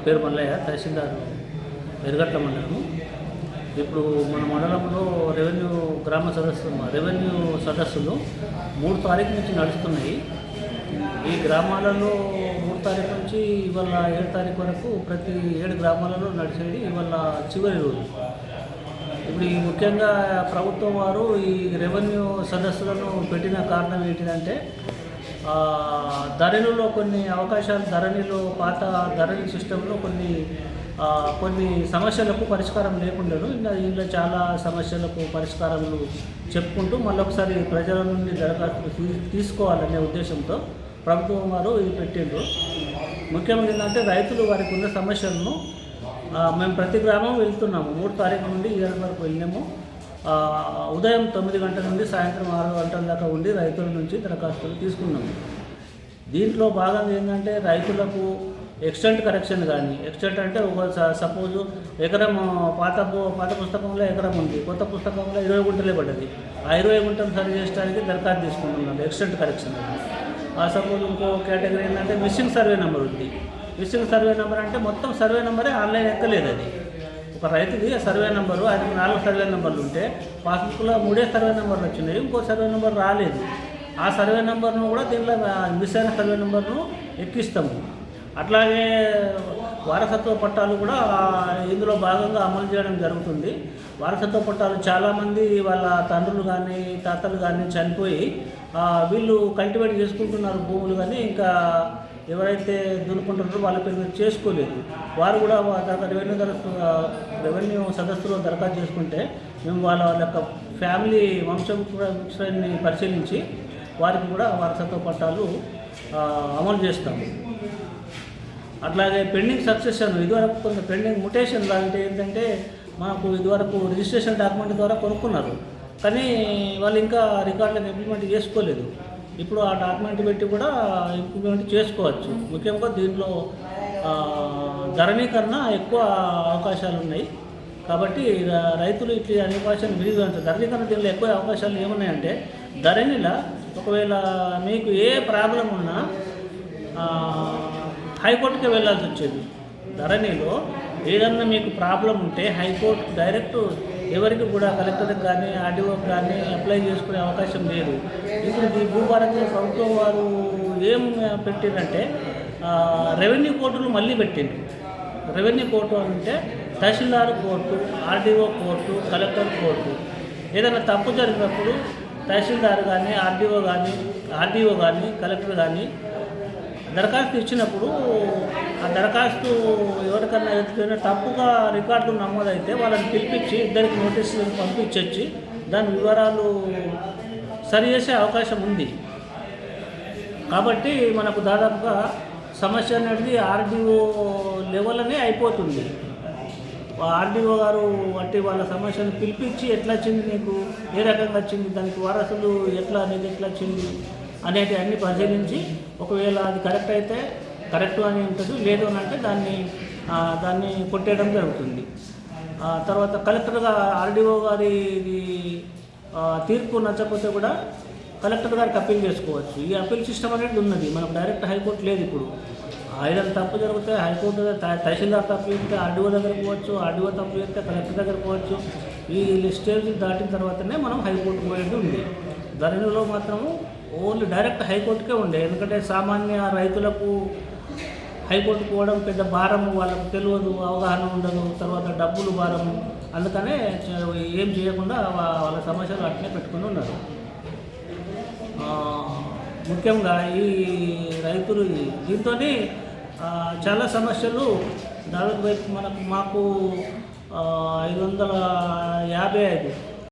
పేరు మల్లయ్య, తహసీల్దార్ ఎర్రగట్ల మండలము. ఇప్పుడు మన మండలంలో రెవెన్యూ సదస్సులు 3 తారీఖు నుంచి నడుస్తున్నాయి. ఈ గ్రామాలలో 3 తారీఖు నుంచి ఇవాళ 7 తారీఖు వరకు ప్రతి 7 గ్రామాలలో నడిచేది ఇవాళ చివరి రోజు. ఇప్పుడు ఈ ముఖ్యంగా ప్రభుత్వం వారు ఈ రెవెన్యూ సదస్సులను పెట్టిన కారణం ఏంటిదంటే, ధరణిలో కొన్ని అవకాశాలు, పాత ధరణి సిస్టంలో కొన్ని సమస్యలకు పరిష్కారం లేకుండాను ఇందులో చాలా సమస్యలకు పరిష్కారాలు చెప్పుకుంటూ మళ్ళొకసారి ప్రజల నుండి దరఖాస్తులు తీసుకోవాలనే ఉద్దేశంతో ప్రభుత్వం వారు ఇది పెట్టిండ్రు. ముఖ్యంగా ఏంటంటే రైతులు వారికి ఉన్న సమస్యలను మేము ప్రతి గ్రామం వెళ్తున్నాము. 3 తారీఖు నుండి 7 వరకు వెళ్ళినాము. ఉదయం 9 గంటల నుండి సాయంత్రం 6 గంటల దాకా ఉండి రైతుల నుంచి దరఖాస్తులు తీసుకున్నాము. దీంట్లో భాగంగా ఏంటంటే రైతులకు ఎక్స్టెంట్ కరెక్షన్ కానీ, ఎక్స్టెంట్ అంటే సపోజు ఎకరం పాత పుస్తకంలో ఎకరం ఉంది, కొత్త పుస్తకంలో 20 గుంటలే పడ్డది. ఆ 20 గుంటలు సరి చేయడానికి దరఖాస్తు తీసుకుంటున్నాను, ఎక్స్టెంట్ కరెక్షన్. సపోజ్ ఇంకో కేటగిరీ ఏంటంటే మిస్సింగ్ సర్వే నెంబర్ ఉంది. మిస్సింగ్ సర్వే నెంబర్ అంటే మొత్తం సర్వే నెంబరే ఆన్లైన్ ఎక్కలేదు. అది ఒక రైతుది సర్వే నెంబరు, ఆయనకు 4 సర్వే నెంబర్లు ఉంటే పాస్బుక్లో 3 సర్వే నెంబర్లు వచ్చినాయి, ఇంకో సర్వే నెంబర్ రాలేదు. ఆ సర్వే నెంబర్ను కూడా దీంట్లో మిస్ అయిన సర్వే నెంబర్ను ఎక్కిస్తాము. అట్లాగే వారసత్వ పట్టాలు కూడా ఇందులో భాగంగా అమలు చేయడం జరుగుతుంది. వారసత్వ పట్టాలు చాలామంది వాళ్ళ తండ్రులు కానీ తాతలు కానీ చనిపోయి వీళ్ళు కల్టివేట్ చేసుకుంటున్నారు భూములు, కానీ ఇంకా ఎవరైతే దున్నుకుంటున్నారో వాళ్ళ పేరు మీద చేసుకోలేదు. వారు కూడా రెవెన్యూ సదస్సులో దరఖాస్తు చేసుకుంటే మేము వాళ్ళ యొక్క ఫ్యామిలీ వంశాన్ని పరిశీలించి వారికి కూడా వారసత్వ పట్టాలు అమలు చేస్తాము. అట్లాగే పెండింగ్ సక్సెషన్, ఇదివరకు కొంత పెండింగ్ ముటేషన్ లాంటి ఏంటంటే మాకు ఇదివరకు రిజిస్ట్రేషన్ డాక్యుమెంట్ ద్వారా కొనుక్కున్నారు, కానీ వాళ్ళు ఇంకా రికార్డులను ఇంప్లిమెంట్ చేసుకోలేదు. ఇప్పుడు ఆ డాక్యుమెంట్ పెట్టి కూడా ఇంప్లిమెంట్ చేసుకోవచ్చు. ముఖ్యంగా దీంట్లో ధరణీకరణ ఎక్కువ అవకాశాలు ఉన్నాయి కాబట్టి రైతులు ఇట్లా అవకాశాన్ని వినియోగించారు. ధరణీకరణ దీనిలో ఎక్కువ అవకాశాలు ఏమున్నాయంటే, ధరణిలో ఒకవేళ మీకు ఏ ప్రాబ్లం ఉన్నా హైకోర్టుకే వెళ్ళాల్సి వచ్చేది. ధరణిలో ఏదన్నా మీకు ప్రాబ్లం ఉంటే హైకోర్టు డైరెక్ట్ ఎవరికి కూడా కలెక్టర్కి కానీ ఆర్డీఓకి కానీ అప్లై చేసుకునే అవకాశం లేదు. ఇప్పుడు ఈ భూభారతి ప్రభుత్వం వారు ఏం పెట్టిందంటే రెవెన్యూ కోర్టులు మళ్ళీ పెట్టింది. రెవెన్యూ కోర్టు అంటే Tahsildar court, RDO court, collector court. ఏదైనా తప్పు జరిగినప్పుడు తహసీల్దార్ కానీ ఆర్డీఓ కానీ కలెక్టర్ కానీ దరఖాస్తు ఇచ్చినప్పుడు ఆ దరఖాస్తు ఎవరికన్నా ఎదుర్కొన్నా తప్పుగా రికార్డులు నమోదైతే వాళ్ళని పిలిపించి ఇద్దరికి నోటీసులు పంపించొచ్చి దాని వివరాలు సరి చేసే అవకాశం ఉంది. కాబట్టి మనకు దాదాపుగా సమస్య అనేది ఆర్డీఓ లెవెల్లోనే అయిపోతుంది. ఆర్డీఓ గారు అంటే వాళ్ళ సమస్యను పిలిపించి ఎట్లా వచ్చింది, నీకు ఏ రకంగా వచ్చింది, దానికి వారసులు నీకు ఎట్లా వచ్చింది అనేటి అన్ని పరిశీలించి ఒకవేళ అది కరెక్ట్ అయితే కరెక్ట్ అని ఉంటుంది, లేదు అని అంటే దాన్ని కొట్టేయడం జరుగుతుంది. తర్వాత కలెక్టర్గా ఆర్డీఓ గారి తీర్పు నచ్చకపోతే కూడా కలెక్టర్ గారికి అప్పీల్ చేసుకోవచ్చు. ఈ అప్పీల్ సిస్టమ్ అనేది ఉన్నది, మనకు డైరెక్ట్ హైకోర్టు లేదు. ఇప్పుడు ఏదైనా తప్పు జరిగితే హైకోర్టు తహసీల్దార్ తప్పు చేస్తే ఆర్డీఓ దగ్గరకు పోవచ్చు, ఆర్డీఓ తప్పు చేస్తే కలెక్టర్ దగ్గరకు పోవచ్చు. ఈ స్టేజ్ దాటిన తర్వాతనే మనం హైకోర్టు పోయేది ఉంది. ధరణిలో మాత్రము ఓన్లీ డైరెక్ట్ హైకోర్టుకే ఉండే, ఎందుకంటే సామాన్య రైతులకు హైకోర్టు పోవడం పెద్ద భారము, వాళ్ళకు తెలియదు, అవగాహన ఉండదు, తర్వాత డబ్బులు భారము. అందుకనే ఏం చేయకుండా వాళ్ళ సమస్యలు అట్నే పెట్టుకుని ఉన్నారు. ముఖ్యంగా ఈ రైతులు దీంతో చాలా సమస్యలు దాదాపు మాకు 555